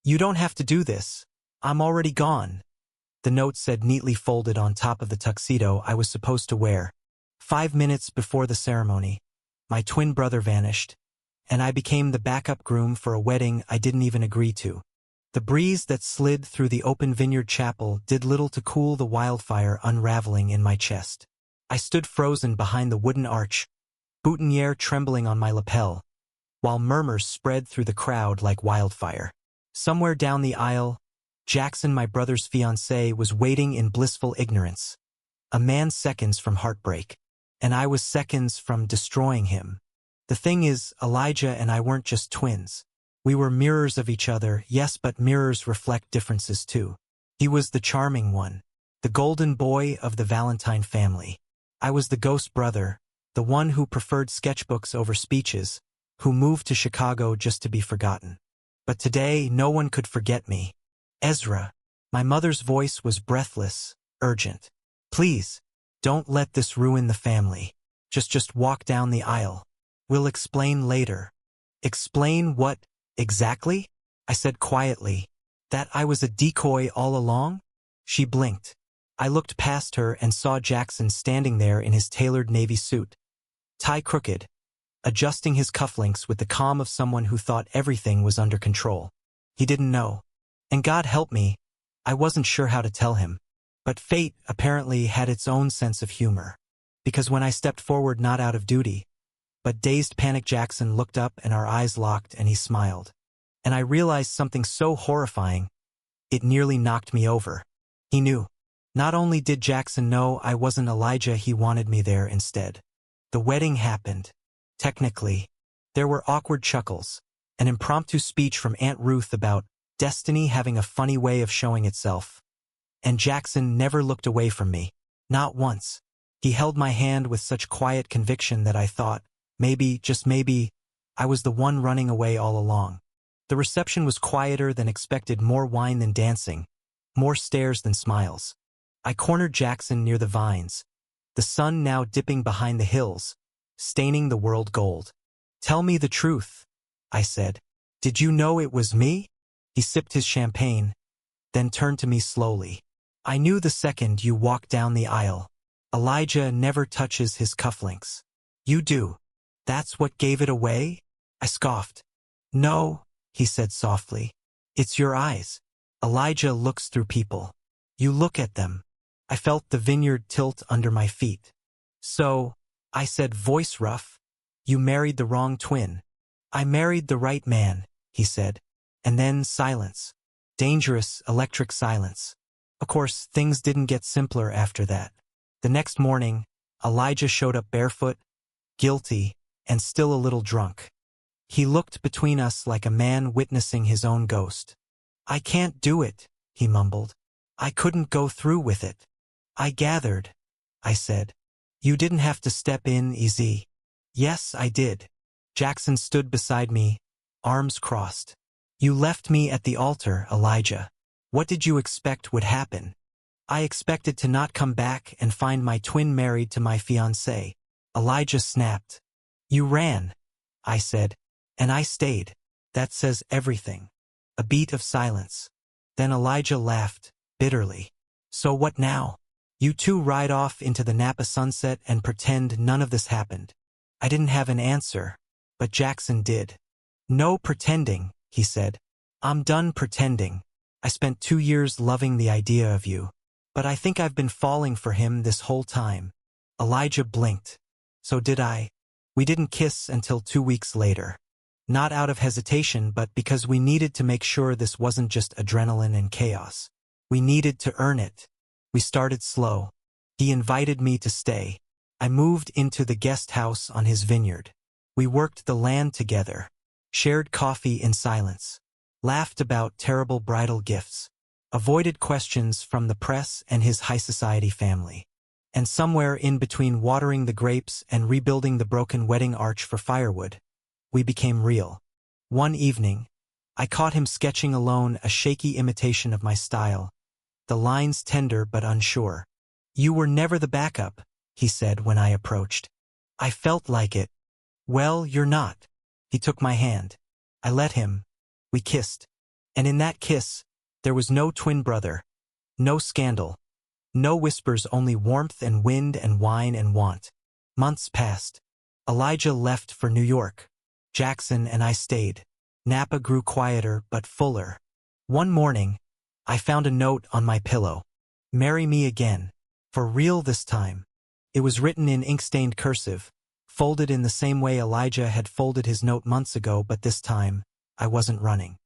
You don't have to do this. I'm already gone. The note said neatly folded on top of the tuxedo I was supposed to wear. 5 minutes before the ceremony, my twin brother vanished, and I became the backup groom for a wedding I didn't even agree to. The breeze that slid through the open vineyard chapel did little to cool the wildfire unraveling in my chest. I stood frozen behind the wooden arch, boutonniere trembling on my lapel, while murmurs spread through the crowd like wildfire. Somewhere down the aisle, Jackson, my brother's fiancé, was waiting in blissful ignorance. A man seconds from heartbreak, and I was seconds from destroying him. The thing is, Elijah and I weren't just twins. We were mirrors of each other, yes, but mirrors reflect differences too. He was the charming one, the golden boy of the Valentine family. I was the ghost brother, the one who preferred sketchbooks over speeches, who moved to Chicago just to be forgotten. But today, no one could forget me. Ezra. My mother's voice was breathless, urgent. Please, don't let this ruin the family. Just walk down the aisle. We'll explain later. Explain what, exactly? I said quietly. That I was a decoy all along? She blinked. I looked past her and saw Jackson standing there in his tailored navy suit, tie crooked, adjusting his cufflinks with the calm of someone who thought everything was under control. He didn't know. And God help me, I wasn't sure how to tell him. But fate apparently had its own sense of humor. Because when I stepped forward not out of duty, but dazed panic, Jackson looked up and our eyes locked and he smiled. And I realized something so horrifying, it nearly knocked me over. He knew. Not only did Jackson know I wasn't Elijah, he wanted me there instead. The wedding happened. Technically. There were awkward chuckles, an impromptu speech from Aunt Ruth about destiny having a funny way of showing itself. And Jackson never looked away from me. Not once. He held my hand with such quiet conviction that I thought, maybe, just maybe, I was the one running away all along. The reception was quieter than expected, more wine than dancing, more stares than smiles. I cornered Jackson near the vines, the sun now dipping behind the hills, staining the world gold. Tell me the truth, I said. Did you know it was me? He sipped his champagne, then turned to me slowly. I knew the second you walked down the aisle. Elijah never touches his cufflinks. You do. That's what gave it away? I scoffed. No, he said softly. It's your eyes. Elijah looks through people. You look at them. I felt the vineyard tilt under my feet. So, I said, voice rough, you married the wrong twin. I married the right man, he said. And then silence. Dangerous, electric silence. Of course, things didn't get simpler after that. The next morning, Elijah showed up barefoot, guilty, and still a little drunk. He looked between us like a man witnessing his own ghost. I can't do it, he mumbled. I couldn't go through with it. I gathered, I said. You didn't have to step in, easy. Yes, I did. Jackson stood beside me, arms crossed. You left me at the altar, Elijah. What did you expect would happen? I expected to not come back and find my twin married to my fiancé. Elijah snapped. You ran, I said, and I stayed. That says everything. A beat of silence. Then Elijah laughed, bitterly. So what now? You two ride off into the Napa sunset and pretend none of this happened. I didn't have an answer, but Jackson did. No pretending, he said. I'm done pretending. I spent 2 years loving the idea of you. But I think I've been falling for him this whole time. Elijah blinked. So did I. We didn't kiss until 2 weeks later. Not out of hesitation, but because we needed to make sure this wasn't just adrenaline and chaos. We needed to earn it. We started slow. He invited me to stay. I moved into the guest house on his vineyard. We worked the land together, shared coffee in silence, laughed about terrible bridal gifts, avoided questions from the press and his high society family. And somewhere in between watering the grapes and rebuilding the broken wedding arch for firewood, we became real. One evening, I caught him sketching alone a shaky imitation of my style, the lines tender but unsure. You were never the backup, he said when I approached. I felt like it. Well, you're not. He took my hand. I let him. We kissed. And in that kiss, there was no twin brother, no scandal, no whispers, only warmth and wind and wine and want. Months passed. Elijah left for New York. Jackson and I stayed. Napa grew quieter but fuller. One morning, I found a note on my pillow. Marry me again. For real this time. It was written in ink-stained cursive, folded in the same way Elijah had folded his note months ago, but this time, I wasn't running.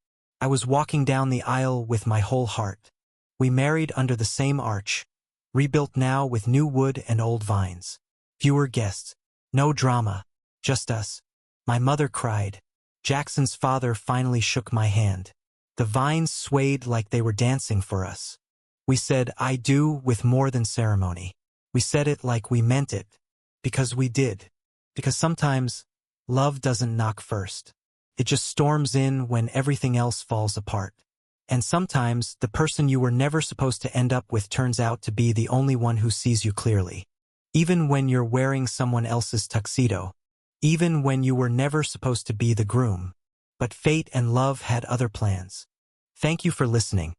I was walking down the aisle with my whole heart. We married under the same arch, rebuilt now with new wood and old vines. Fewer guests. No drama. Just us. My mother cried. Jackson's father finally shook my hand. The vines swayed like they were dancing for us. We said, I do, with more than ceremony. We said it like we meant it. Because we did. Because sometimes, love doesn't knock first. It just storms in when everything else falls apart. And sometimes, the person you were never supposed to end up with turns out to be the only one who sees you clearly. Even when you're wearing someone else's tuxedo. Even when you were never supposed to be the groom. But fate and love had other plans. Thank you for listening.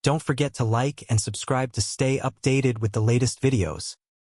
Don't forget to like and subscribe to stay updated with the latest videos.